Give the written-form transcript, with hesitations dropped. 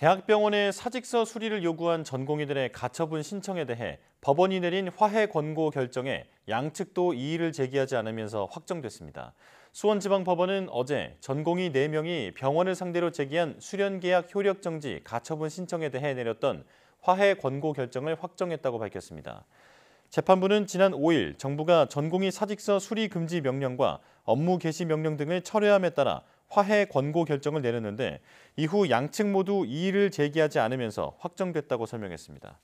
대학병원의 사직서 수리를 요구한 전공의들의 가처분 신청에 대해 법원이 내린 화해 권고 결정에 양측도 이의를 제기하지 않으면서 확정됐습니다. 수원지방법원은 어제 전공의 4명이 병원을 상대로 제기한 수련계약 효력정지 가처분 신청에 대해 내렸던 화해 권고 결정을 확정했다고 밝혔습니다. 재판부는 지난 5일 정부가 전공의 사직서 수리 금지 명령과 업무 개시 명령 등을 철회함에 따라 화해 권고 결정을 내렸는데 이후 양측 모두 이의를 제기하지 않으면서 확정됐다고 설명했습니다.